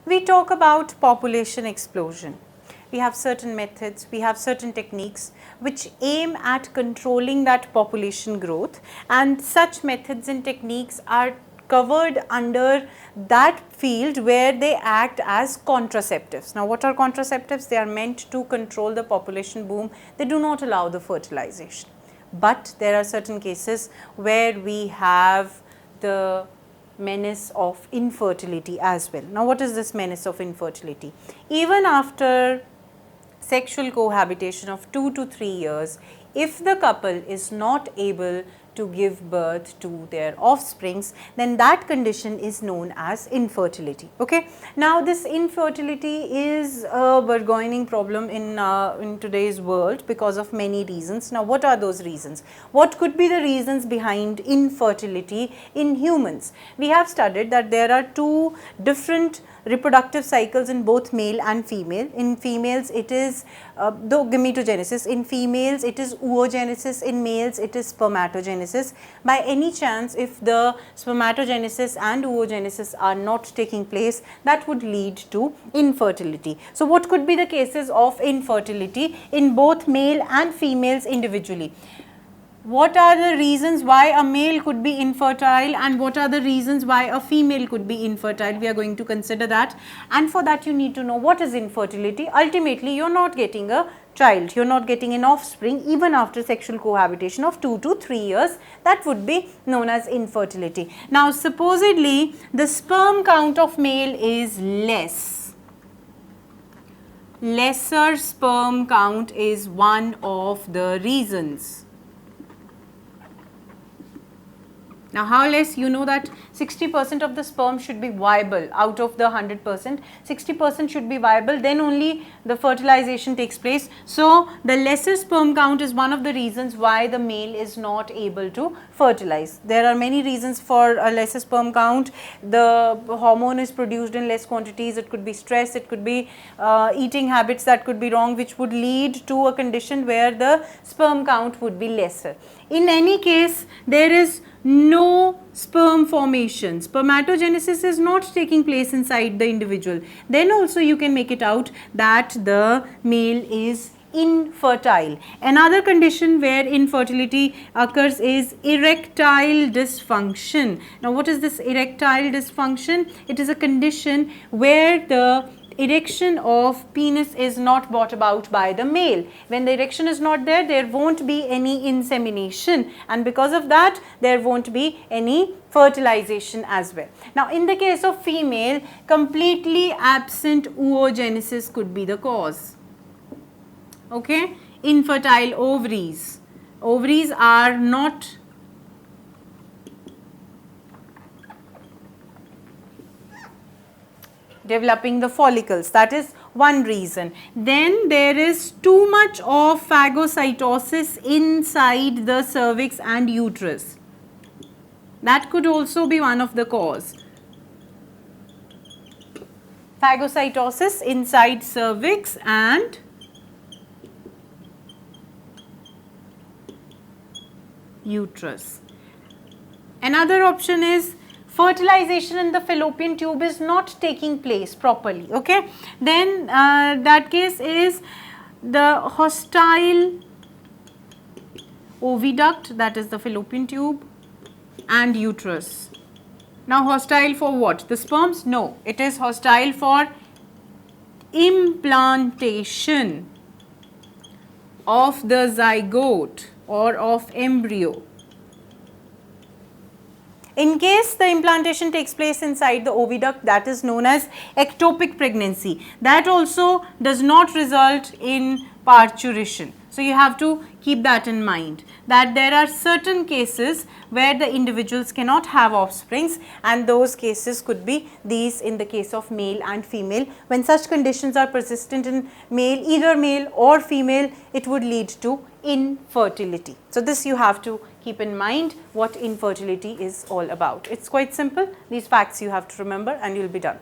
we talk about population explosion. We have certain methods, we have certain techniques which aim at controlling that population growth, and such methods and techniques are covered under that field where they act as contraceptives. Now, what are contraceptives? They are meant to control the population boom. They do not allow the fertilization. But there are certain cases where we have the menace of infertility as well. Now, what is this menace of infertility? Even after sexual cohabitation of 2 to 3 years, if the couple is not able to give birth to their offsprings, then that condition is known as infertility. Okay. Now, this infertility is a burgeoning problem in today's world because of many reasons. Now, what are those reasons? What could be the reasons behind infertility in humans? We have studied that there are two different reproductive cycles in both male and female. In females it is the gametogenesis, in females it is oogenesis, in males it is spermatogenesis. By any chance, if the spermatogenesis and oogenesis are not taking place, that would lead to infertility. So, what could be the cases of infertility in both male and females individually? What are the reasons why a male could be infertile and what are the reasons why a female could be infertile? We are going to consider that, and for that you need to know what is infertility. Ultimately, you are not getting a child, you are not getting an offspring even after sexual cohabitation of 2 to 3 years. That would be known as infertility. Now, supposedly the sperm count of male is less. Lesser sperm count is one of the reasons. Now, how less? You know that 60% of the sperm should be viable out of the 100%, 60% should be viable, then only the fertilization takes place. So, the lesser sperm count is one of the reasons why the male is not able to fertilize. There are many reasons for a lesser sperm count. The hormone is produced in less quantities, it could be stress, it could be eating habits that could be wrong, which would lead to a condition where the sperm count would be lesser. In any case, there is no sperm formation, spermatogenesis is not taking place inside the individual, then also you can make it out that the male is infertile. Another condition where infertility occurs is erectile dysfunction. Now, what is this erectile dysfunction? It is a condition where the erection of penis is not brought about by the male. When the erection is not there, there won't be any insemination, and because of that there won't be any fertilization as well. Now, in the case of female, completely absent oogenesis could be the cause. Okay, infertile ovaries. Ovaries are not developing the follicles, that is one reason. Then there is too much of phagocytosis inside the cervix and uterus. That could also be one of the cause. Phagocytosis inside cervix and uterus. Another option is fertilization in the fallopian tube is not taking place properly. Okay, then that case is the hostile oviduct, that is the fallopian tube, and uterus. Now, hostile for what? The sperms? No, it is hostile for implantation of the zygote or of embryo. In case the implantation takes place inside the oviduct, that is known as ectopic pregnancy. That also does not result in parturition. So, you have to keep that in mind, that there are certain cases where the individuals cannot have offsprings, and those cases could be these in the case of male and female. When such conditions are persistent in male, either male or female, it would lead to infertility. So, this you have to keep in mind what infertility is all about. It's quite simple. These facts you have to remember and you will be done.